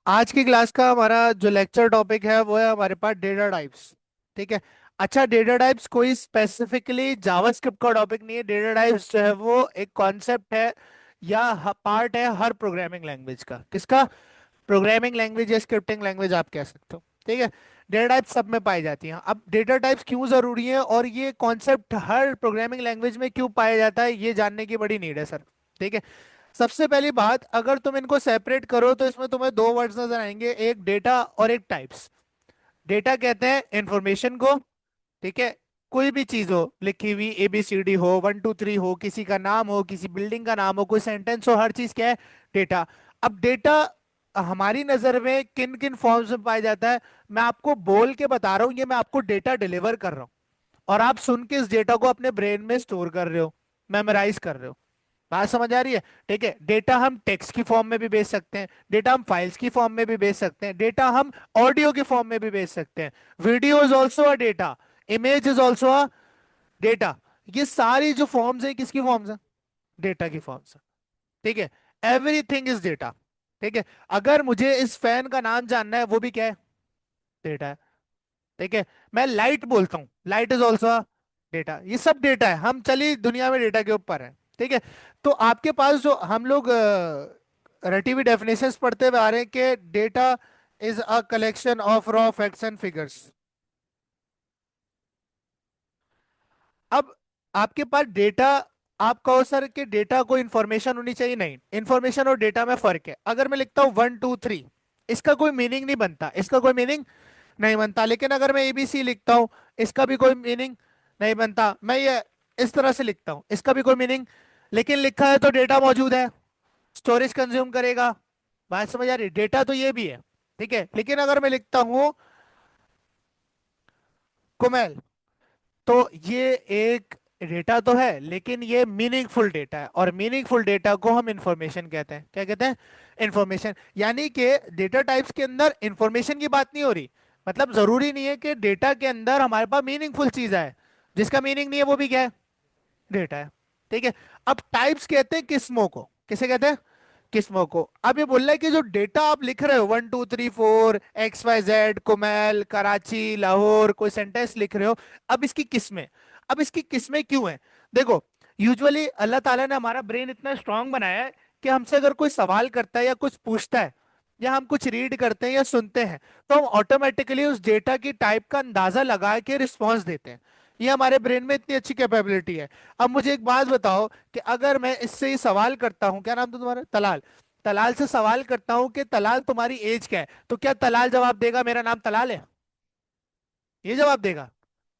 आज की क्लास का हमारा जो लेक्चर टॉपिक है वो है हमारे पास डेटा टाइप्स। ठीक है। अच्छा, डेटा टाइप्स कोई स्पेसिफिकली जावास्क्रिप्ट का टॉपिक नहीं है। डेटा टाइप्स जो है वो एक कॉन्सेप्ट है या पार्ट है हर प्रोग्रामिंग लैंग्वेज का। किसका? प्रोग्रामिंग लैंग्वेज या स्क्रिप्टिंग लैंग्वेज आप कह सकते हो। ठीक है। डेटा टाइप्स सब में पाई जाती हैं। अब डेटा टाइप्स क्यों जरूरी है और ये कॉन्सेप्ट हर प्रोग्रामिंग लैंग्वेज में क्यों पाया जाता है, ये जानने की बड़ी नीड है सर। ठीक है। सबसे पहली बात, अगर तुम इनको सेपरेट करो तो इसमें तुम्हें दो वर्ड्स नजर आएंगे, एक डेटा और एक टाइप्स। डेटा कहते हैं इंफॉर्मेशन को। ठीक है। कोई भी चीज हो लिखी हुई, ABCD हो, 1 2 3 हो, किसी का नाम हो, किसी बिल्डिंग का नाम हो, कोई सेंटेंस हो, हर चीज क्या है? डेटा। अब डेटा हमारी नजर में किन किन फॉर्म्स में पाया जाता है, मैं आपको बोल के बता रहा हूँ। ये मैं आपको डेटा डिलीवर कर रहा हूँ और आप सुन के इस डेटा को अपने ब्रेन में स्टोर कर रहे हो, मेमोराइज कर रहे हो। बात समझ आ रही है? ठीक है। डेटा हम टेक्स्ट की फॉर्म में भी भेज सकते हैं, डेटा हम फाइल्स की फॉर्म में भी भेज सकते हैं, डेटा हम ऑडियो की फॉर्म में भी भेज सकते हैं। Video is also a data, image is also a data. ये सारी जो फॉर्म्स है किसकी फॉर्म्स है? डेटा की फॉर्म्स है। ठीक है। Everything is data. ठीक है। अगर मुझे इस फैन का नाम जानना है, वो भी क्या है? डेटा है। ठीक है। मैं लाइट बोलता हूँ, लाइट इज ऑल्सो डेटा। ये सब डेटा है। हम चली दुनिया में डेटा के ऊपर है। ठीक है। तो आपके पास जो हम लोग रटी हुई डेफिनेशंस पढ़ते हुए आ रहे हैं कि data is a collection of raw facts and figures. अब आपके पास डेटा, आप कहो सर कि डेटा को इंफॉर्मेशन होनी चाहिए। नहीं, इंफॉर्मेशन और डेटा में फर्क है। अगर मैं लिखता हूँ 1 2 3, इसका कोई मीनिंग नहीं बनता, इसका कोई मीनिंग नहीं बनता। लेकिन अगर मैं ABC लिखता हूं, इसका भी कोई मीनिंग नहीं बनता। मैं ये इस तरह से लिखता हूं, इसका भी कोई मीनिंग। लेकिन लिखा है तो डेटा मौजूद है, स्टोरेज कंज्यूम करेगा। बात समझ आ रही? डेटा तो ये भी है। ठीक है। लेकिन अगर मैं लिखता हूं कुमेल, तो ये एक डेटा तो है लेकिन ये मीनिंगफुल डेटा है, और मीनिंगफुल डेटा को हम इंफॉर्मेशन कहते हैं। क्या कहते हैं? इंफॉर्मेशन। यानी कि डेटा टाइप्स के अंदर इंफॉर्मेशन की बात नहीं हो रही। मतलब जरूरी नहीं है कि डेटा के अंदर हमारे पास मीनिंगफुल चीज है, जिसका मीनिंग नहीं है वो भी क्या है? डेटा है। ठीक है। अब टाइप्स कहते हैं किस्मों को। किसे कहते हैं? किस्मों को। अब ये बोल रहा है कि जो डेटा आप लिख रहे हो 1 2 3 4 XYZ, कुमैल, कराची, लाहौर, कोई सेंटेंस लिख रहे हो, अब इसकी किस्में। अब इसकी किस्में क्यों है? देखो, यूजुअली अल्लाह ताला ने हमारा ब्रेन इतना स्ट्रांग बनाया है कि हमसे अगर कोई सवाल करता है या कुछ पूछता है या हम कुछ रीड करते हैं या सुनते हैं, तो हम ऑटोमेटिकली उस डेटा की टाइप का अंदाजा लगा के रिस्पॉन्स देते हैं। ये हमारे ब्रेन में इतनी अच्छी कैपेबिलिटी है। अब मुझे एक बात बताओ कि अगर मैं इससे ही सवाल करता हूं, क्या नाम था तुम्हारा? तलाल। तलाल से सवाल करता हूं कि तलाल तुम्हारी एज क्या है, तो क्या तलाल जवाब देगा मेरा नाम तलाल है? ये जवाब देगा?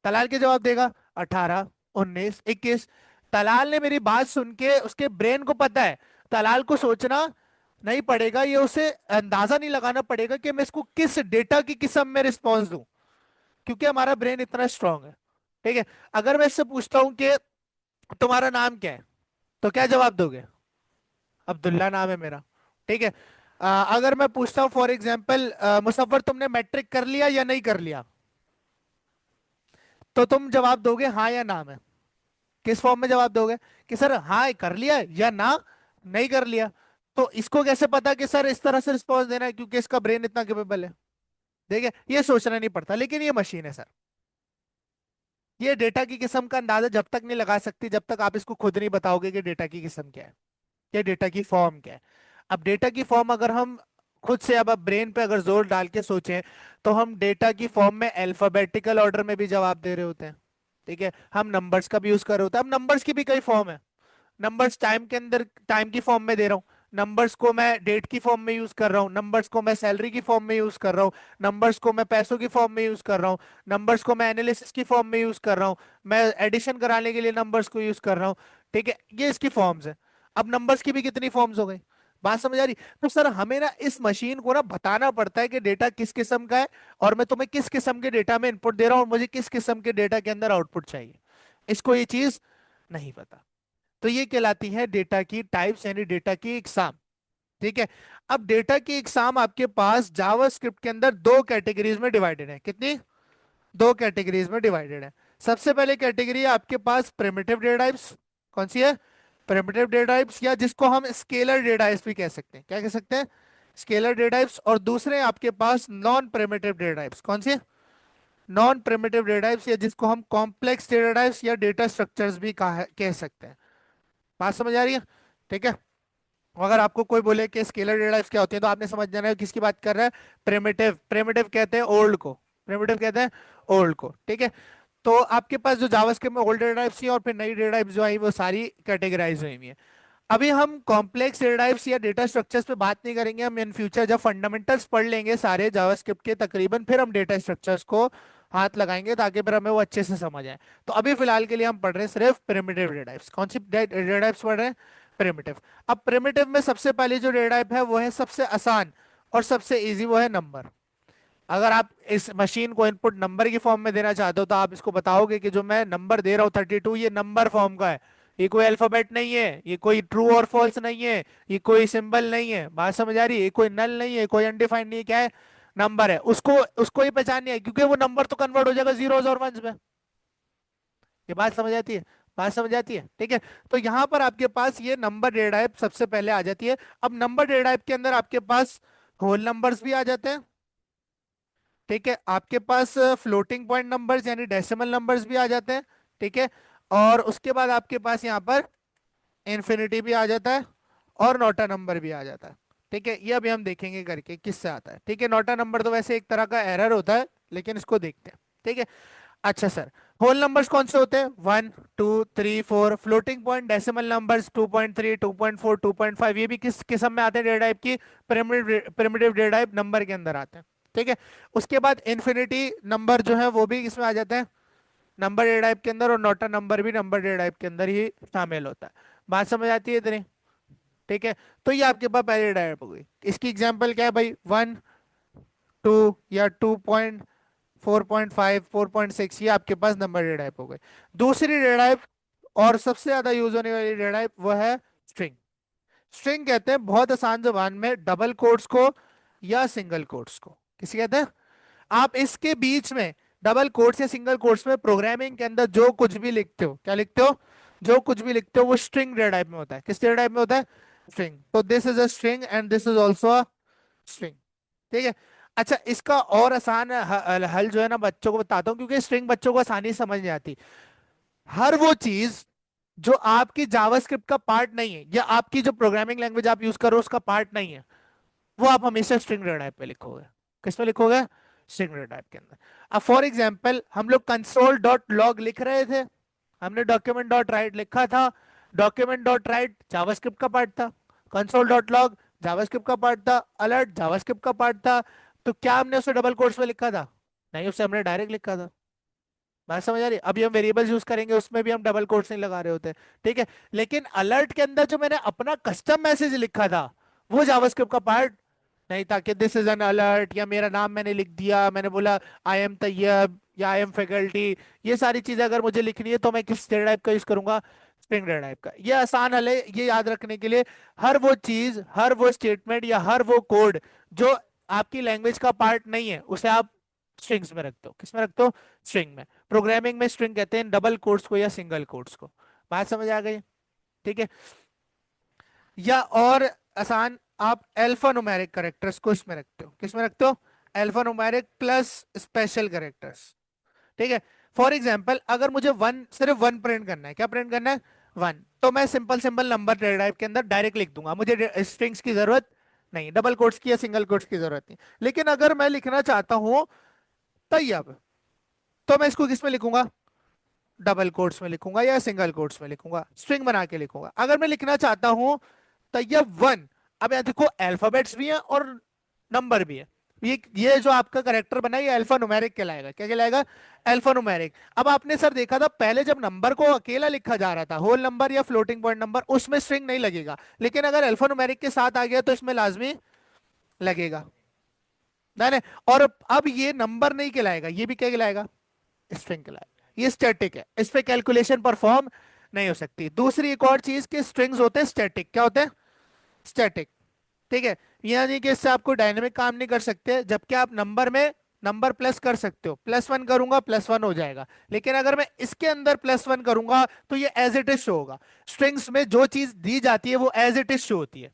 तलाल के जवाब देगा 18 19 21। तलाल ने मेरी बात सुन के, उसके ब्रेन को पता है, तलाल को सोचना नहीं पड़ेगा, ये उसे अंदाजा नहीं लगाना पड़ेगा कि मैं इसको किस डेटा की किस्म में रिस्पॉन्स दूं, क्योंकि हमारा ब्रेन इतना स्ट्रांग है। ठीक है। अगर मैं इससे पूछता हूं कि तुम्हारा नाम क्या है, तो क्या जवाब दोगे? अब्दुल्ला नाम है मेरा। ठीक है। अगर मैं पूछता हूँ फॉर एग्जाम्पल, मुसव्वर तुमने मैट्रिक कर लिया या नहीं कर लिया, तो तुम जवाब दोगे हाँ या ना में। किस फॉर्म में जवाब दोगे? कि सर हाँ कर लिया या ना नहीं कर लिया। तो इसको कैसे पता कि सर इस तरह से रिस्पॉन्स देना है? क्योंकि इसका ब्रेन इतना केपेबल है। देखिए, ये सोचना नहीं पड़ता, लेकिन ये मशीन है सर। ये डेटा की किस्म का अंदाजा जब तक नहीं लगा सकती जब तक आप इसको खुद नहीं बताओगे कि डेटा की किस्म क्या है, या डेटा की फॉर्म क्या है। अब डेटा की फॉर्म अगर हम खुद से, अब ब्रेन पे अगर जोर डाल के सोचें, तो हम डेटा की फॉर्म में अल्फाबेटिकल ऑर्डर में भी जवाब दे रहे होते हैं। ठीक है। हम नंबर्स का भी यूज कर रहे होते हैं। अब नंबर्स की भी कई फॉर्म है। नंबर्स टाइम के अंदर टाइम की फॉर्म में दे रहा हूँ, नंबर्स को मैं डेट की फॉर्म में यूज कर रहा हूँ, नंबर्स को मैं सैलरी की फॉर्म में यूज कर रहा हूँ, नंबर्स को मैं पैसों की फॉर्म में यूज कर रहा हूँ, नंबर्स को मैं एनालिसिस की फॉर्म में यूज कर रहा हूँ, मैं एडिशन कराने के लिए नंबर्स को यूज कर रहा हूँ। ठीक है। ये इसकी फॉर्म्स है। अब नंबर्स की भी कितनी फॉर्म्स हो गई? बात समझ आ रही? तो सर हमें ना इस मशीन को ना बताना पड़ता है कि डेटा किस किस्म का है, और मैं तुम्हें किस किस्म के डेटा में इनपुट दे रहा हूँ और मुझे किस किस्म के डेटा के अंदर आउटपुट चाहिए। इसको ये चीज नहीं पता। तो ये कहलाती है डेटा की टाइप्स, यानी डेटा की इकसाम। ठीक है। अब डेटा की इकसाम आपके पास जावास्क्रिप्ट के अंदर दो कैटेगरीज में डिवाइडेड है। कितनी? दो कैटेगरीज में डिवाइडेड है। सबसे पहले कैटेगरी है आपके पास प्रिमिटिव डेटा टाइप्स। कौन सी है? प्रिमिटिव डेटा टाइप्स, या जिसको हम स्केलर डेटा टाइप्स भी कह सकते हैं। क्या कह सकते हैं? स्केलर डेटा टाइप्स, और दूसरे आपके पास नॉन प्रिमिटिव डेटा टाइप्स। कौन से? नॉन प्रिमिटिव डेटा टाइप्स, या जिसको हम कॉम्प्लेक्स डेटा टाइप्स या डेटा स्ट्रक्चर्स भी कह सकते हैं। बात समझ आ रही है? ठीक है। अगर आपको कोई बोले कि स्केलर डेटा टाइप्स क्या होती है, तो आपने समझ जाना है किसकी बात कर रहा है। प्रिमिटिव, प्रिमिटिव कहते हैं ओल्ड को, प्रिमिटिव कहते हैं ओल्ड को। ठीक है। तो आपके पास जो जावास्क्रिप्ट में ओल्ड डेटा टाइप्स थी और फिर नई डेटा टाइप्स जो आई वो सारी कैटेगराइज हुई हैं। अभी हम कॉम्प्लेक्स डेटा टाइप्स या डेटा स्ट्रक्चर्स पे बात नहीं करेंगे, हम इन फ्यूचर जब फंडामेंटल्स पढ़ लेंगे सारे जावास्क्रिप्ट के तकरीबन, फिर हम डेटा स्ट्रक्चर्स को हाथ लगाएंगे ताकि फिर हमें वो अच्छे से समझ आए। तो अभी फिलहाल के लिए हम पढ़ रहे हैं सिर्फ प्रिमिटिव डेटा टाइप्स। कौन सी डेटा टाइप्स पढ़ रहे हैं? प्रिमिटिव। अब प्रिमिटिव में सबसे पहले जो डेटा टाइप है वो है सबसे आसान और सबसे इजी, वो है नंबर। अगर आप इस मशीन को इनपुट नंबर की फॉर्म में देना चाहते हो तो आप इसको बताओगे कि जो मैं नंबर दे रहा हूँ 32, ये नंबर फॉर्म का है, ये कोई अल्फाबेट नहीं है, ये कोई ट्रू और फॉल्स नहीं है, ये कोई सिंबल नहीं है। बात समझ आ रही है? ये कोई नल नहीं है, कोई अनडिफाइंड नहीं है, क्या है? नंबर है। उसको उसको ही पहचान नहीं है क्योंकि वो नंबर तो कन्वर्ट हो जाएगा जीरोस और वंस में। ये बात समझ आती है? बात समझ आती है? ठीक है। तो यहाँ पर आपके पास ये नंबर डेटा टाइप सबसे पहले आ जाती है। अब नंबर डेटा टाइप के अंदर आपके पास होल नंबर्स भी आ जाते हैं। ठीक है। आपके पास फ्लोटिंग पॉइंट नंबर्स यानी डेसिमल नंबर्स भी आ जाते हैं। ठीक है। और उसके बाद आपके पास यहाँ पर इन्फिनिटी भी आ जाता है और नोटा नंबर भी आ जाता है। ठीक है। ये अभी हम देखेंगे करके किससे आता है। ठीक है। नोटा नंबर तो वैसे एक तरह का एरर होता है, लेकिन इसको देखते हैं। ठीक है। अच्छा सर, होल नंबर्स कौन से होते हैं? 1 2 3 4। फ्लोटिंग पॉइंट डेसिमल नंबर्स 2.3 2.4 2.5, ये भी किस किस्म में आते हैं? डेटा टाइप की प्रिमिटिव डेटा टाइप नंबर के अंदर आते हैं। ठीक है। उसके बाद इन्फिनिटी नंबर जो है वो भी इसमें आ जाते हैं नंबर डेटा टाइप के अंदर, और नोटा नंबर भी नंबर डेटा टाइप के अंदर ही शामिल होता है। बात समझ आती है इतनी? ठीक है। तो ये आपके पास पहली डेटा टाइप हो गई। इसकी एग्जांपल क्या है भाई? 1 2 या 4.5 4.6, ये आपके पास नंबर डेटा टाइप हो गए। दूसरी डेटा टाइप और सबसे ज्यादा यूज होने वाली डेटा टाइप वो है स्ट्रिंग। स्ट्रिंग कहते हैं बहुत आसान जुबान में डबल कोट्स को या सिंगल कोट्स को। किसी कहते हैं? आप इसके बीच में डबल कोट्स या सिंगल कोट्स में प्रोग्रामिंग के अंदर जो कुछ भी लिखते हो, क्या लिखते हो? जो कुछ भी लिखते हो वो स्ट्रिंग डेटा टाइप में होता है। किस डेटा टाइप में होता है? स्ट्रिंग। तो this is a string and this is also a string. ठीक है। अच्छा, इसका और आसान हल जो है ना बच्चों को बताता हूँ, क्योंकि स्ट्रिंग बच्चों को आसानी से समझ नहीं आती। हर वो चीज जो आपकी जावास्क्रिप्ट का पार्ट नहीं है या आपकी जो प्रोग्रामिंग लैंग्वेज आप यूज करो उसका पार्ट नहीं है, वो आप हमेशा स्ट्रिंग डेटा टाइप पे लिखोगे। किस में लिखोगे? स्ट्रिंग डेटा टाइप के अंदर। अब फॉर एग्जांपल हम लोग कंसोल डॉट लॉग लिख रहे थे, हमने डॉक्यूमेंट डॉट राइट लिखा था। डॉक्यूमेंट डॉट राइट जावास्क्रिप्ट का पार्ट था, कंसोल डॉट लॉग जावास्क्रिप्ट का पार्ट था, अलर्ट जावास्क्रिप्ट का पार्ट था। तो क्या हमने उसे डबल कोट्स में लिखा था? नहीं, उसे हमने डायरेक्ट लिखा था। बात समझ आ रही है? अभी हम वेरिएबल्स यूज करेंगे उसमें भी हम डबल कोट्स नहीं लगा रहे होते। ठीक है। लेकिन अलर्ट के अंदर जो मैंने अपना कस्टम मैसेज लिखा था वो जावास्क्रिप्ट का पार्ट नहीं था, कि दिस इज एन अलर्ट, या मेरा नाम मैंने लिख दिया, मैंने बोला आई एम तैयब या आई एम फैकल्टी। ये सारी चीजें अगर मुझे लिखनी है तो मैं किस डेटा टाइप का यूज करूंगा? स्ट्रिंग डेटा टाइप का। ये आसान हल है ये याद रखने के लिए। हर वो चीज, हर वो स्टेटमेंट या हर वो कोड जो आपकी लैंग्वेज का पार्ट नहीं है उसे आप स्ट्रिंग्स में रखते हो। किस में रखते हो? स्ट्रिंग में। प्रोग्रामिंग में स्ट्रिंग कहते हैं डबल कोट्स को या सिंगल कोट्स को। बात समझ आ गई? ठीक है। या और आसान, आप अल्फा न्यूमेरिक कैरेक्टर्स को इसमें रखते हो। किस में रखते हो? Alpha numeric plus special characters. ठीक है। फॉर एग्जाम्पल अगर मुझे वन, सिर्फ वन प्रिंट करना है, क्या प्रिंट करना है? वन, तो मैं simple simple number data type के अंदर डायरेक्ट लिख दूंगा, मुझे स्ट्रिंग्स की जरूरत नहीं, डबल कोट्स की या सिंगल कोट्स की जरूरत नहीं। लेकिन अगर मैं लिखना चाहता हूं तैयब, तो मैं इसको किस में लिखूंगा? डबल कोट्स में लिखूंगा या सिंगल कोट्स में लिखूंगा, स्ट्रिंग बना के लिखूंगा। अगर मैं लिखना चाहता हूं तैयब वन, अब यहाँ देखो अल्फाबेट्स भी हैं और नंबर भी है। ये जो आपका करेक्टर बना है ये अल्फा न्यूमेरिक कहलाएगा। क्या कहलाएगा? Alpha numeric. अब आपने सर देखा था पहले जब नंबर को अकेला लिखा जा रहा था, होल नंबर या फ्लोटिंग पॉइंट नंबर, उसमें स्ट्रिंग नहीं लगेगा, लेकिन अगर अल्फा न्यूमेरिक के साथ आ गया तो इसमें लाजमी लगेगा। नहीं नहीं। और अब ये नंबर नहीं कहलाएगा, ये भी क्या कहलाएगा? स्ट्रिंग कहलाएगा। ये स्टैटिक है, इस पे कैलकुलेशन परफॉर्म नहीं हो सकती। दूसरी एक और चीज के स्ट्रिंग्स होते हैं स्टैटिक। क्या होते हैं? स्टैटिक। ठीक है। यानी कि इससे आपको डायनेमिक काम नहीं कर सकते, जबकि आप नंबर में नंबर प्लस कर सकते हो। +1 करूंगा +1 हो जाएगा, लेकिन अगर मैं इसके अंदर +1 करूंगा तो ये एज इट इज शो होगा। स्ट्रिंग्स में जो चीज दी जाती है वो एज इट इज शो होती है।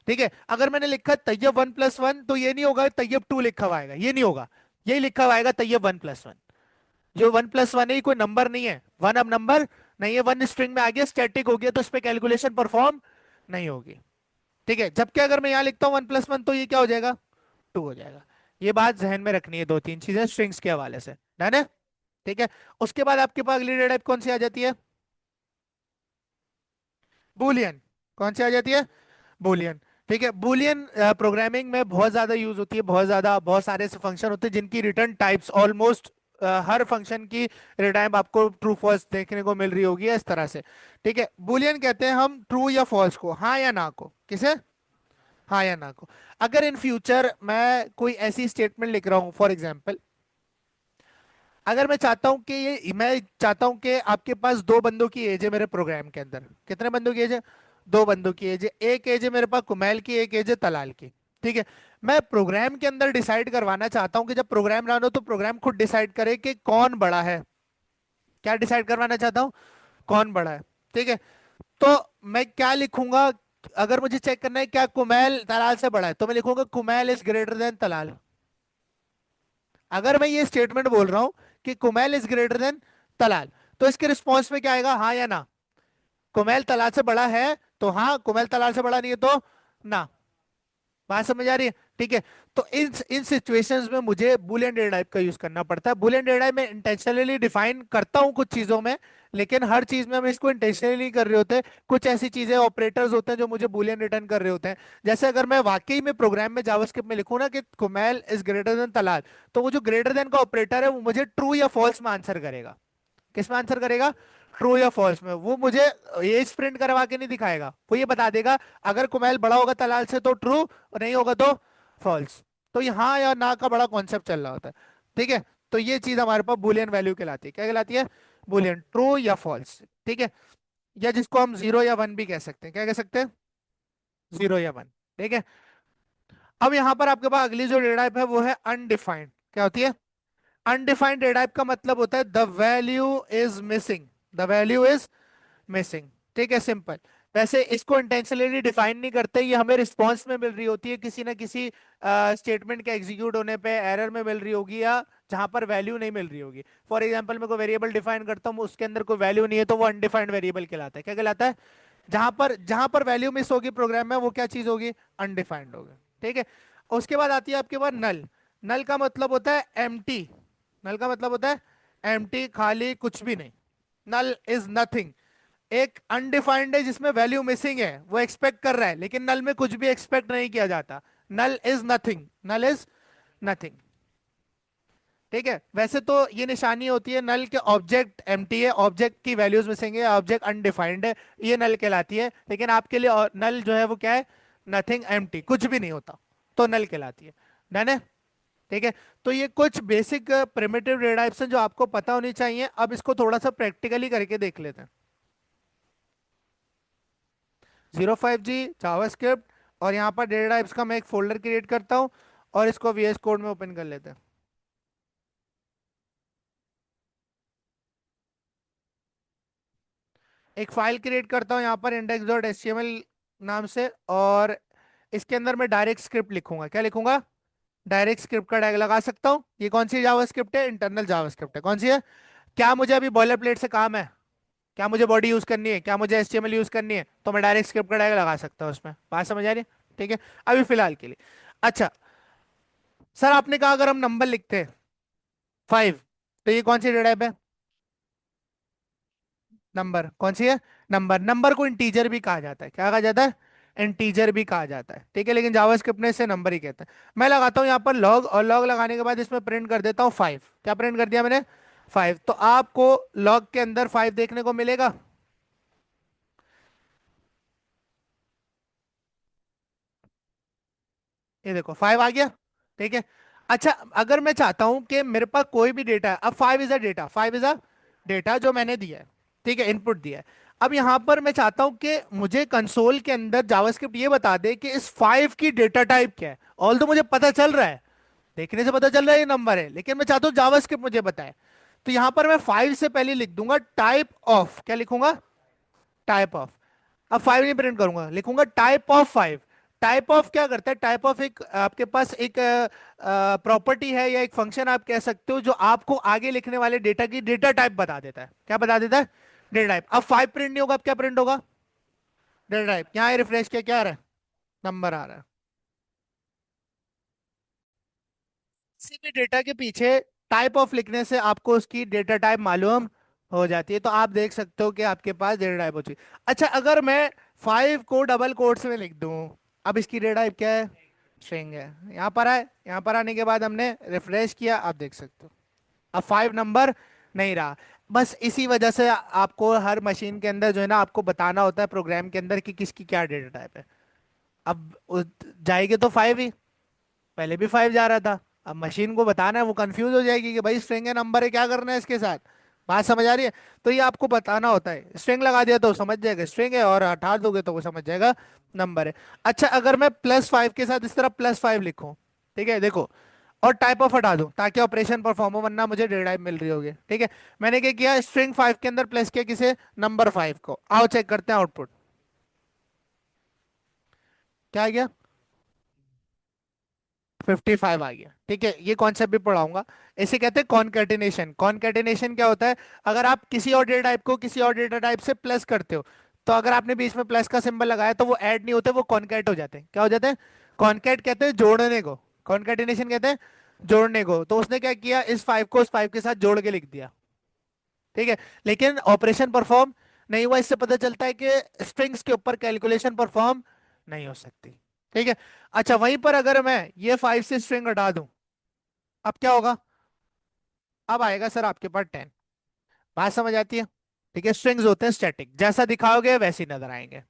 ठीक है, अगर मैंने लिखा तैयब 1+1, तो ये नहीं होगा तैयब 2 लिखा हुआ आएगा, ये नहीं होगा, यही लिखा हुआ आएगा तैयब 1+1। जो 1+1 है ये कोई नंबर नहीं है, वन अब नंबर नहीं है, वन स्ट्रिंग में आ गया, स्टैटिक हो गया, तो इस पे कैलकुलेशन परफॉर्म नहीं होगी। ठीक है, जबकि अगर मैं यहाँ लिखता हूँ 1+1, तो ये क्या हो जाएगा, 2 हो जाएगा। ये बात जहन में रखनी है, दो तीन चीजें स्ट्रिंग्स के हवाले से, डन है। ठीक है, उसके बाद आपके पास अगली डेटा टाइप कौन सी आ जाती है, बुलियन। कौन सी आ जाती है, बुलियन। ठीक है, बुलियन प्रोग्रामिंग में बहुत ज्यादा यूज होती है, बहुत ज्यादा, बहुत सारे ऐसे फंक्शन होते हैं जिनकी रिटर्न टाइप्स ऑलमोस्ट हर फंक्शन की रिटर्न आपको ट्रू फॉल्स देखने को मिल रही होगी इस तरह से। ठीक है, बुलियन कहते हैं हम ट्रू या फॉल्स को, हाँ या ना को, किसे, हाँ या ना को। अगर इन फ्यूचर मैं कोई ऐसी स्टेटमेंट लिख रहा हूँ, फॉर एग्जाम्पल, अगर मैं चाहता हूं कि ये, मैं चाहता हूं कि आपके पास दो बंदों की एज है मेरे प्रोग्राम के अंदर, कितने बंदों की एज है, दो बंदों की एज है, एक एज है मेरे पास कुमैल की, एक एज है तलाल की। ठीक है, मैं प्रोग्राम के अंदर डिसाइड करवाना चाहता हूं कि जब प्रोग्राम रन हो तो प्रोग्राम खुद डिसाइड करे कि कौन बड़ा है, क्या डिसाइड करवाना चाहता हूं, कौन बड़ा है। ठीक है, तो मैं क्या लिखूंगा, अगर मुझे चेक करना है क्या कुमैल तलाल से बड़ा है, तो मैं लिखूंगा Kumail is greater than Talal. अगर मैं ये स्टेटमेंट बोल रहा हूं कि Kumail is greater than Talal, तो इसके रिस्पॉन्स में क्या आएगा, हाँ या ना। कुमैल तलाल से बड़ा है तो हाँ, कुमैल तलाल से बड़ा नहीं है तो ना। बात समझ आ रही है। ठीक है, तो इन इन सिचुएशंस में मुझे बुलियन डेटा टाइप का यूज करना पड़ता है। बुलियन डेटा टाइप में इंटेंशनली डिफाइन करता हूं कुछ चीजों में, लेकिन हर चीज में हम इसको इंटेंशनली नहीं कर रहे होते। कुछ ऐसी चीजें, ऑपरेटर्स होते हैं जो मुझे बुलियन रिटर्न कर रहे होते हैं। जैसे अगर मैं वाकई में प्रोग्राम में जावास्क्रिप्ट में लिखूं ना कि Kumail is greater than Talal, तो वो जो ग्रेटर देन का ऑपरेटर है वो मुझे ट्रू या फॉल्स में आंसर करेगा। किस में आंसर करेगा, ट्रू या फॉल्स में। वो मुझे एज प्रिंट करवा के नहीं दिखाएगा, वो ये बता देगा अगर कुमैल बड़ा होगा तलाल से तो ट्रू, और नहीं होगा तो फॉल्स। तो ये हाँ या ना का बड़ा कॉन्सेप्ट चल रहा होता है। ठीक है, तो ये चीज हमारे पास बुलियन वैल्यू कहलाती है, क्या कहलाती है, बुलियन, ट्रू या फॉल्स। ठीक है, या जिसको हम जीरो या वन भी कह सकते हैं, क्या कह सकते हैं, जीरो या वन। ठीक है, अब यहां पर आपके पास अगली जो डेटा टाइप है वो है अनडिफाइंड। क्या होती है, अनडिफाइंड डेटा टाइप का मतलब होता है the value is missing, the value is missing. ठीक है, सिंपल। वैसे इसको इंटेंशनली डिफाइन नहीं करते, ये हमें रिस्पॉन्स में मिल रही होती है, किसी ना किसी स्टेटमेंट के एग्जीक्यूट होने पे एरर में मिल रही होगी, या जहां पर वैल्यू नहीं मिल रही होगी। फॉर एग्जांपल मैं कोई वेरिएबल डिफाइन करता हूँ, उसके अंदर कोई वैल्यू नहीं है, तो वो अनडिफाइंड वेरिएबल कहलाता है। क्या कहलाता है, जहां पर वैल्यू मिस होगी प्रोग्राम में, वो क्या चीज होगी, अनडिफाइंड होगी। ठीक है, उसके बाद आती है आपके पास नल। नल का मतलब होता है एम्प्टी, नल का मतलब होता है एम्प्टी, खाली, कुछ भी नहीं। Null is nothing. एक अनडिफाइंड है जिसमें वैल्यू मिसिंग है, वो एक्सपेक्ट कर रहा है, लेकिन नल में कुछ भी एक्सपेक्ट नहीं किया जाता। Null is nothing, null is nothing. ठीक है, वैसे तो ये निशानी होती है नल के ऑब्जेक्ट एम्प्टी है, ऑब्जेक्ट की वैल्यूज मिसिंग है, ऑब्जेक्ट अनडिफाइंड है, ये नल कहलाती है। लेकिन आपके लिए नल जो है वो क्या है, नथिंग, एम्प्टी, कुछ भी नहीं होता, तो नल कहलाती है। डन है। ठीक है, तो ये कुछ बेसिक प्रिमिटिव डेटा टाइप्स हैं जो आपको पता होनी चाहिए। अब इसको थोड़ा सा प्रैक्टिकली करके देख लेते हैं। 05G जावास्क्रिप्ट, और यहाँ पर डेटा टाइप्स का मैं एक फोल्डर क्रिएट करता हूँ, और इसको VS कोड में ओपन कर लेते हैं। एक फाइल क्रिएट करता हूँ यहाँ पर index.html नाम से, और इसके अंदर मैं डायरेक्ट स्क्रिप्ट लिखूंगा। क्या लिखूंगा, डायरेक्ट स्क्रिप्ट का टैग लगा सकता हूँ। ये कौन सी जावास्क्रिप्ट है, इंटरनल जावास्क्रिप्ट है। कौन सी है, क्या मुझे अभी बॉयलर प्लेट से काम है, क्या मुझे बॉडी यूज करनी है, क्या मुझे HTML यूज करनी है, तो मैं डायरेक्ट स्क्रिप्ट का टैग लगा सकता हूँ उसमें। बात समझ आ रही है। ठीक है, अभी फिलहाल के लिए। अच्छा, सर आपने कहा अगर हम नंबर लिखते हैं 5, तो ये कौन सी डेटा टाइप है, नंबर। कौन सी है, नंबर। नंबर को इंटीजर भी कहा जाता है, क्या कहा जाता है, इंटीजर भी कहा जाता है। ठीक है, लेकिन जावास्क्रिप्ट में इसे नंबर ही कहते हैं। मैं लगाता हूँ यहाँ पर लॉग, और लॉग लगाने के बाद इसमें प्रिंट कर देता हूँ 5। क्या प्रिंट कर दिया मैंने, 5। तो आपको लॉग के अंदर 5 देखने को मिलेगा। ये देखो 5 आ गया। ठीक है, अच्छा, अगर मैं चाहता हूं कि मेरे पास कोई भी डेटा है, अब 5 is a data, 5 is a data जो मैंने दिया है। ठीक है, इनपुट दिया है। अब यहां पर मैं चाहता हूं कि मुझे कंसोल के अंदर जावास्क्रिप्ट ये बता दे कि इस 5 की डेटा टाइप क्या है। ऑल तो मुझे पता चल रहा है, देखने से पता चल रहा है ये नंबर है, लेकिन मैं चाहता हूँ जावास्क्रिप्ट मुझे बताए। तो यहां पर मैं 5 से पहले लिख दूंगा टाइप ऑफ, क्या लिखूंगा, टाइप ऑफ। अब 5 नहीं प्रिंट करूंगा, लिखूंगा टाइप ऑफ 5। टाइप ऑफ क्या करता है, टाइप ऑफ एक आपके पास एक प्रॉपर्टी है या एक फंक्शन आप कह सकते हो जो आपको आगे लिखने वाले डेटा की डेटा टाइप बता देता है। क्या बता देता है? Data type. अब 5 प्रिंट नहीं होगा, अब क्या प्रिंट होगा? Data type. यहाँ रिफ्रेश किया, क्या आ रहा है? नंबर आ रहा है। किसी भी डेटा के पीछे टाइप ऑफ लिखने से आपको उसकी डेटा टाइप मालूम हो जाती है। तो आप देख सकते हो कि आपके पास डेटा टाइप हो चुकी है। अच्छा, अगर मैं 5 को डबल कोट्स में लिख दूं, अब इसकी डेटा टाइप क्या है? स्ट्रिंग है। यहाँ पर आए, यहाँ पर आने के बाद हमने रिफ्रेश किया, आप देख सकते हो अब 5 नंबर नहीं रहा। बस इसी वजह से आपको हर मशीन के अंदर जो है ना, आपको बताना होता है प्रोग्राम के अंदर कि किसकी क्या डेटा टाइप है। अब जाएगी तो 5 ही, पहले भी 5 जा रहा था। अब मशीन को बताना है, वो कंफ्यूज हो जाएगी कि भाई स्ट्रिंग है, नंबर है, क्या करना है इसके साथ। बात समझ आ रही है? तो ये आपको बताना होता है। स्ट्रिंग लगा दिया तो वो समझ जाएगा स्ट्रिंग है, और हटा दोगे तो वो समझ जाएगा नंबर है। अच्छा, अगर मैं +5 के साथ इस तरह +5 लिखूं, ठीक है देखो, और टाइप ऑफ हटा दूं ताकि ऑपरेशन परफॉर्म हो, वरना मुझे डेटा टाइप मिल रही होगी। ठीक है, मैंने क्या किया, स्ट्रिंग 5 के अंदर प्लस किया किसे? नंबर 5 को। आओ चेक करते हैं आउटपुट क्या आ गया। 55 आ गया। ठीक है, ये कॉन्सेप्ट भी पढ़ाऊंगा। इसे कहते हैं कॉन्केटिनेशन। कॉन्केटिनेशन क्या होता है? अगर आप किसी और डेटा टाइप को किसी और डेटा टाइप से प्लस करते हो, तो अगर आपने बीच में प्लस का सिंबल लगाया तो वो ऐड नहीं होते, वो कॉन्केट हो जाते हैं। क्या हो जाते हैं? कॉन्केट कहते हैं जोड़ने को। कॉन्केटिनेशन कहते हैं जोड़ने को। तो उसने क्या किया, इस 5 को उस 5 के साथ जोड़ के लिख दिया। ठीक है, लेकिन ऑपरेशन परफॉर्म नहीं हुआ। इससे पता चलता है कि स्ट्रिंग्स के ऊपर कैलकुलेशन परफॉर्म नहीं हो सकती। ठीक है। अच्छा, वहीं पर अगर मैं ये 5 से स्ट्रिंग हटा दूं, अब क्या होगा? अब आएगा सर आपके पास 10। बात समझ आती है? ठीक है, स्ट्रिंग्स होते हैं स्टैटिक, जैसा दिखाओगे वैसे ही नजर आएंगे।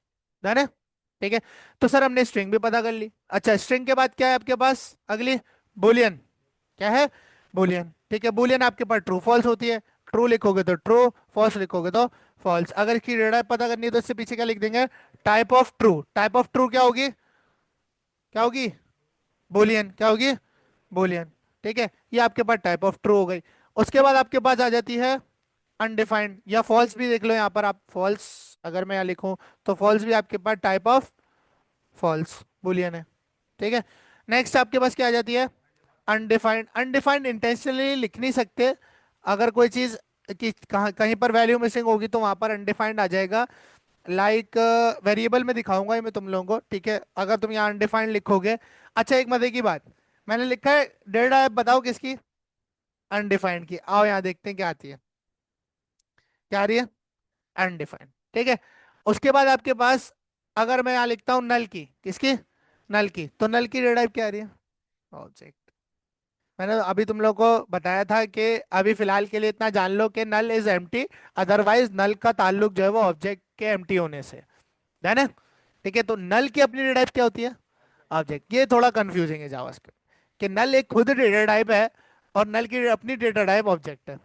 डन है? ठीक है, तो सर हमने स्ट्रिंग भी पता कर ली। अच्छा, स्ट्रिंग के बाद क्या है आपके पास अगली? बुलियन। क्या है? बुलियन। ठीक है, बुलियन आपके पास ट्रू फॉल्स होती है। ट्रू लिखोगे तो ट्रू, फॉल्स लिखोगे तो फॉल्स। अगर इसकी डेटा पता करनी है तो इससे पीछे क्या लिख देंगे? Type of true. Type of true क्या होगी? क्या होगी? बुलियन। क्या होगी? बुलियन। ठीक है, ये आपके पास टाइप ऑफ ट्रू हो गई। उसके बाद आपके पास आ जाती है अनडिफाइंड, या फॉल्स भी देख लो यहाँ पर आप। फॉल्स अगर मैं यहाँ लिखूं तो फॉल्स भी आपके पास टाइप ऑफ फॉल्स बुलियन है। ठीक है, नेक्स्ट आपके पास क्या आ जाती है? अनडिफाइंड। अनडिफाइंड इंटेंशनली लिख नहीं सकते। अगर कोई चीज कि कहीं कहीं पर वैल्यू मिसिंग होगी तो वहां पर अनडिफाइंड आ जाएगा। लाइक वेरिएबल में दिखाऊंगा ये मैं तुम लोगों को। ठीक है, अगर तुम यहाँ अनडिफाइंड लिखोगे। अच्छा, एक मजे की बात, मैंने लिखा है डेटा टाइप बताओ किसकी? अनडिफाइंड की। आओ यहाँ देखते हैं क्या आती है। क्या आ रही है? अनडिफाइंड। ठीक है, उसके बाद आपके पास अगर मैं यहाँ लिखता हूँ नल की, किसकी? नल की। तो नल की डेटा टाइप क्या आ रही है? ऑब्जेक्ट। मैंने अभी तुम लोग को बताया था कि अभी फिलहाल के लिए इतना जान लो कि नल इज एम्प्टी। अदरवाइज नल का ताल्लुक जो है वो ऑब्जेक्ट के एम्प्टी होने से। है ना? ठीक है, तो नल की अपनी डेटा टाइप क्या होती है? ऑब्जेक्ट। ये थोड़ा कंफ्यूजिंग है जावास्क्रिप्ट, कि नल एक खुद डेटा टाइप है और नल की अपनी डेटा टाइप ऑब्जेक्ट है।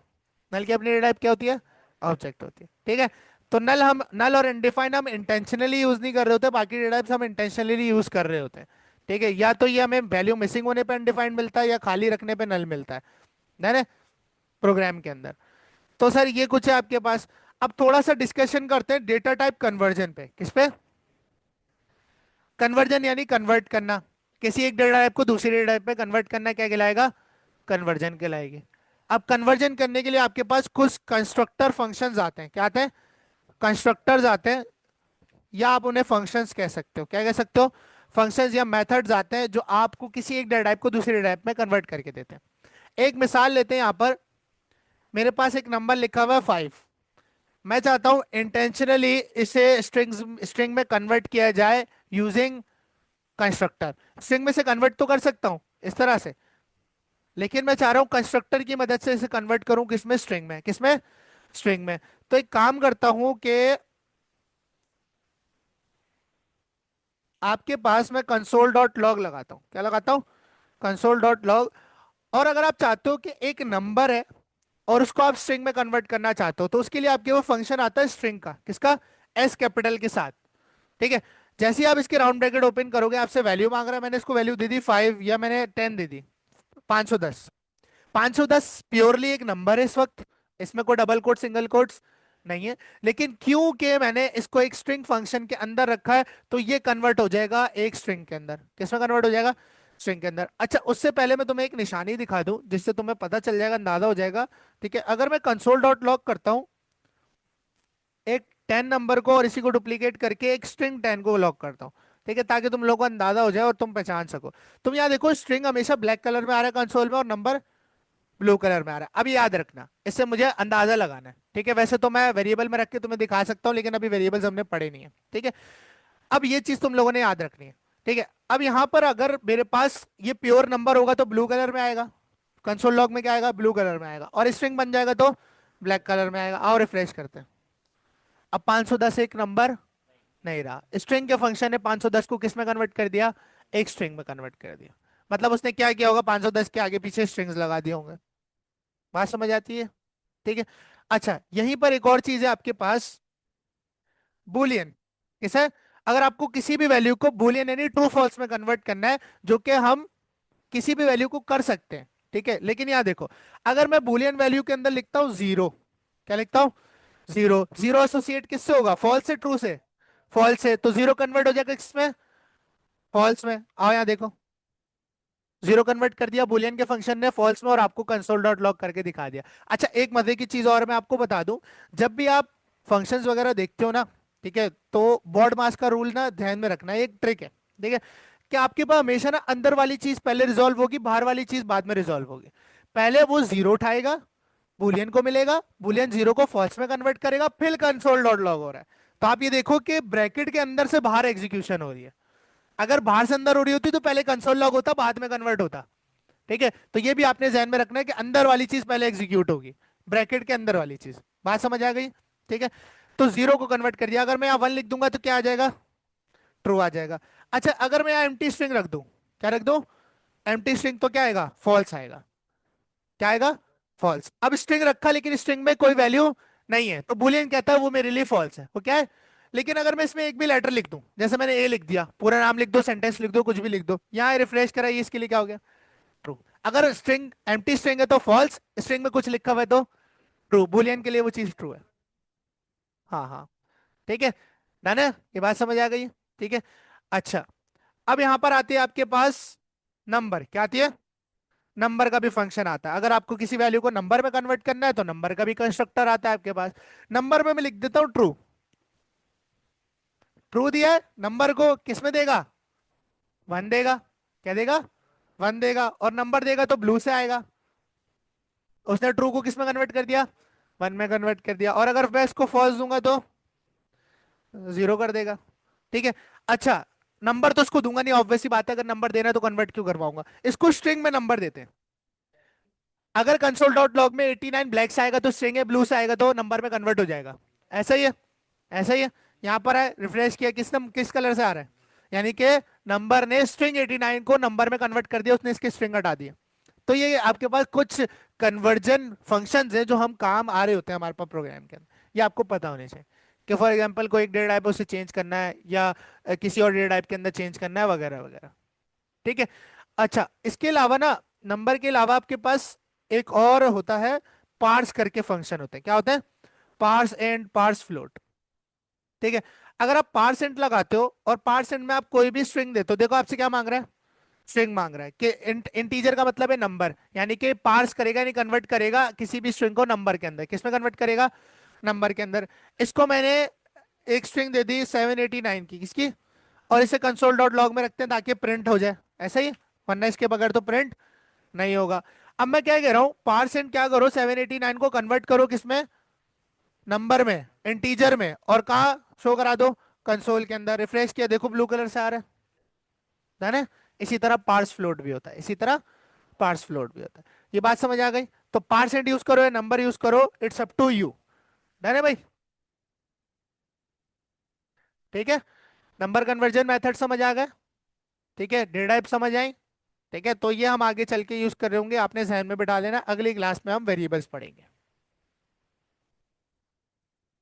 नल की अपनी डेटा टाइप क्या होती है? ऑब्जेक्ट होती है। ठीक है, तो नल हम नल और अनडिफाइंड हम इंटेंशनली यूज नहीं कर रहे होते, बाकी डेटा टाइप्स हम इंटेंशनली यूज कर रहे होते हैं। ठीक है, या तो ये हमें वैल्यू मिसिंग होने पे अनडिफाइंड मिलता है या खाली रखने पे नल मिलता है ना, प्रोग्राम के अंदर। तो सर ये कुछ है आपके पास। अब थोड़ा सा डिस्कशन करते हैं डेटा टाइप कन्वर्जन पे। किस पे? कन्वर्जन यानी कन्वर्ट करना। किसी एक डेटा टाइप को दूसरी डेटा टाइप पे कन्वर्ट करना क्या कहलाएगा? कन्वर्जन कहलाएगी। अब कन्वर्जन करने के लिए आपके पास कुछ कंस्ट्रक्टर फंक्शंस आते हैं। क्या आते हैं? कंस्ट्रक्टर्स आते हैं, या आप उन्हें फंक्शंस कह सकते हो। क्या कह सकते हो? फंक्शंस या मेथड्स आते हैं जो आपको किसी एक डेटा टाइप को दूसरी डेटा टाइप में कन्वर्ट करके देते हैं। एक मिसाल लेते हैं यहाँ पर। मेरे पास एक नंबर लिखा हुआ है 5। मैं चाहता हूं इंटेंशनली इसे स्ट्रिंग में कन्वर्ट किया जाए यूजिंग कंस्ट्रक्टर। स्ट्रिंग में से कन्वर्ट तो कर सकता हूं इस तरह से, लेकिन मैं चाह रहा हूं कंस्ट्रक्टर की मदद से इसे कन्वर्ट करूं किसमें? स्ट्रिंग में। किसमें? स्ट्रिंग में। तो एक काम करता हूं कि आपके पास मैं कंसोल डॉट लॉग लगाता हूं। क्या लगाता हूं? Console dot log. और अगर आप चाहते हो कि एक नंबर है और उसको आप स्ट्रिंग में कन्वर्ट करना चाहते हो, तो उसके लिए आपके वो फंक्शन आता है स्ट्रिंग का। किसका? एस कैपिटल के साथ। ठीक है, जैसे ही आप इसके राउंड ब्रैकेट ओपन करोगे, आपसे वैल्यू मांग रहा है, मैंने इसको वैल्यू दे दी 5 या मैंने 10 दे दी, 510। 510 प्योरली एक नंबर है इस वक्त, इसमें कोई डबल कोट सिंगल कोट्स नहीं है। लेकिन क्योंकि मैंने इसको एक स्ट्रिंग फंक्शन के अंदर रखा है, तो ये कन्वर्ट हो जाएगा एक स्ट्रिंग के अंदर। किसमें कन्वर्ट हो जाएगा? स्ट्रिंग के अंदर। अच्छा, उससे पहले मैं तुम्हें एक निशानी दिखा दूं जिससे तुम्हें पता चल जाएगा, अंदाजा हो जाएगा। ठीक है, अगर मैं कंसोल डॉट लॉग करता हूं एक 10 नंबर को, और इसी को डुप्लीकेट करके एक स्ट्रिंग 10 को लॉक करता हूँ, ठीक है, ताकि तुम लोगों को अंदाजा हो जाए और तुम पहचान सको। तुम यहाँ देखो, स्ट्रिंग हमेशा ब्लैक कलर में आ रहा है कंसोल में, और नंबर ब्लू कलर में आ रहा है। अब याद रखना, इससे मुझे अंदाजा लगाना है। ठीक है, वैसे तो मैं वेरिएबल में रख के तुम्हें दिखा सकता हूँ, लेकिन अभी वेरिएबल्स हमने पढ़े नहीं है। ठीक है, अब ये चीज तुम लोगों ने याद रखनी है। ठीक है, अब यहाँ पर अगर मेरे पास ये प्योर नंबर होगा तो ब्लू कलर में आएगा, कंसोल लॉग में क्या आएगा? ब्लू कलर में आएगा। और स्ट्रिंग बन जाएगा तो ब्लैक कलर में आएगा। आओ रिफ्रेश करते हैं। अब 510 एक नंबर नहीं रहा। स्ट्रिंग के फंक्शन ने 510 को किस में कन्वर्ट कर दिया? एक स्ट्रिंग में कन्वर्ट कर दिया। मतलब उसने क्या किया होगा? 510 के आगे पीछे स्ट्रिंग्स लगा दिए होंगे। बात समझ आती है? ठीक है। अच्छा, यहीं पर एक और चीज है आपके पास, बुलियन। किस है? अगर आपको किसी भी वैल्यू को बुलियन यानी ट्रू फॉल्स में कन्वर्ट करना है, जो कि हम किसी भी वैल्यू को कर सकते हैं। ठीक है, लेकिन यहां देखो, अगर मैं बुलियन वैल्यू के अंदर लिखता हूं जीरो, क्या लिखता हूं? जीरो। जीरो एसोसिएट किससे होगा? फॉल्स से ट्रू से? फॉल्स से, तो जीरो कन्वर्ट हो जाएगा किसमें? फॉल्स में। आओ यहां देखो, जीरो कन्वर्ट कर दिया बुलियन के फंक्शन ने फॉल्स में, और आपको कंसोल डॉट लॉग करके दिखा दिया। अच्छा, एक मजे की चीज और मैं आपको बता दूं, जब भी आप फंक्शंस वगैरह देखते हो ना, ठीक है, तो बॉड मास का रूल ना ध्यान में रखना है, एक ट्रिक है। ठीक है, कि आपके पास हमेशा ना अंदर वाली चीज पहले रिजॉल्व होगी, बाहर वाली चीज बाद में रिजॉल्व होगी। पहले वो जीरो उठाएगा, बुलियन को मिलेगा, बुलियन जीरो को फॉल्स में कन्वर्ट करेगा, फिर कंसोल डॉट लॉग हो रहा है। तो आप ये देखो कि ब्रैकेट के अंदर से बाहर एग्जीक्यूशन हो रही है। अगर बाहर से अंदर हो रही होती तो पहले कंसोल लॉग होता, बाद में कन्वर्ट होता। ठीक है, तो ये भी आपने ध्यान में रखना है कि अंदर वाली चीज पहले एग्जीक्यूट होगी, ब्रैकेट के अंदर वाली चीज। बात समझ आ गई? ठीक है, तो जीरो को कन्वर्ट कर दिया। अगर मैं यहाँ वन लिख दूंगा तो क्या आ जाएगा? ट्रू आ जाएगा। अच्छा, अगर मैं यहाँ एम्प्टी स्ट्रिंग रख दूं, क्या रख दूं? एम्प्टी स्ट्रिंग, तो क्या आएगा? फॉल्स आएगा। क्या आएगा? फॉल्स। अब स्ट्रिंग रखा लेकिन स्ट्रिंग में कोई वैल्यू नहीं है, तो बुलियन कहता है वो मेरे लिए फॉल्स है। वो क्या है? लेकिन अगर मैं इसमें एक भी लेटर लिख दूं, जैसे मैंने ए लिख दिया, पूरा नाम लिख दो, सेंटेंस लिख दो, कुछ भी लिख दो, यहाँ रिफ्रेश कराइए, इसके लिए क्या हो गया? ट्रू। अगर स्ट्रिंग एम्प्टी स्ट्रिंग है तो फॉल्स, स्ट्रिंग में कुछ लिखा हुआ है तो ट्रू। बुलियन के लिए वो चीज ट्रू है। हाँ हाँ, ठीक है, डन है। ये बात समझ आ गई? ठीक है। अच्छा, अब यहां पर आती है आपके पास नंबर। क्या आती है? नंबर का भी फंक्शन आता है। अगर आपको किसी वैल्यू को नंबर में कन्वर्ट करना है तो नंबर का भी कंस्ट्रक्टर आता है आपके पास। नंबर में मैं लिख देता हूं ट्रू। ट्रू दिया है, नंबर को किस में देगा? वन देगा। क्या देगा? वन देगा। और नंबर देगा तो ब्लू से आएगा। उसने ट्रू को किस में कन्वर्ट कर दिया? वन में कन्वर्ट कर दिया। और अगर मैं इसको फॉल्स दूंगा तो जीरो कर देगा। ठीक है। अच्छा, नंबर तो इसको दूंगा नहीं, ऑब्वियस सी बात है, अगर नंबर देना है तो कन्वर्ट क्यों करवाऊंगा? इसको स्ट्रिंग में नंबर देते हैं। अगर कंसोल डॉट लॉग में 89 ब्लैक से आएगा तो स्ट्रिंग है, ब्लू से आएगा तो नंबर में कन्वर्ट हो जाएगा। ऐसा ही है, ऐसा ही है। यहाँ पर है, रिफ्रेश किया, किस कलर से आ रहा है? यानी कि नंबर ने स्ट्रिंग 89 को नंबर में कन्वर्ट कर दिया, उसने इसके स्ट्रिंग हटा दिया। तो ये आपके पास कुछ कन्वर्जन फंक्शंस हैं जो हम काम आ रहे होते हैं हमारे पास प्रोग्राम के अंदर, ये आपको पता होने चाहिए। कि फॉर एग्जांपल कोई एक डेटा टाइप उसे चेंज करना है, या किसी और डेटा टाइप के अंदर चेंज करना है, वगैरह वगैरह। ठीक है। अच्छा, इसके अलावा ना, नंबर के अलावा आपके पास एक और होता है, पार्स करके फंक्शन होते हैं। क्या होते हैं? Parse and parse float. ठीक है, अगर आप पार्स एंड लगाते हो और पार्स एंड में आप कोई भी स्ट्रिंग देते हो, देखो आपसे क्या मांग रहा है? स्ट्रिंग मांग रहा है। कि इंटीजर का मतलब है नंबर, यानी कि पार्स करेगा, यानी कन्वर्ट करेगा किसी भी स्ट्रिंग को नंबर के अंदर। किस में कन्वर्ट करेगा? नंबर के अंदर। इसको मैंने एक स्ट्रिंग दे दी 789 की, किसकी? और इसे कंसोल डॉट लॉग में रखते हैं ताकि प्रिंट हो जाए, ऐसा ही है? वरना इसके बगैर तो प्रिंट नहीं होगा। अब मैं क्या कह रहा हूँ, पार्स एंड क्या करो, 789 को कन्वर्ट करो किसमें? नंबर में, इंटीजर में, और कहा शो करा दो? कंसोल के अंदर। रिफ्रेश किया, देखो ब्लू कलर से आ रहा है ना? इसी तरह पार्स फ्लोट भी होता है, इसी तरह पार्स फ्लोट भी होता है। ये बात समझ आ गई? तो पार्स एंड यूज करो या नंबर यूज करो, it's up to you. Done है भाई? ठीक है, नंबर कन्वर्जन मेथड समझ आ गए? ठीक है, डेटा टाइप समझ आई? ठीक है, तो ये हम आगे चल के यूज कर रहे होंगे, आपने जहन में बिठा लेना, अगली क्लास में हम वेरिएबल्स पढ़ेंगे।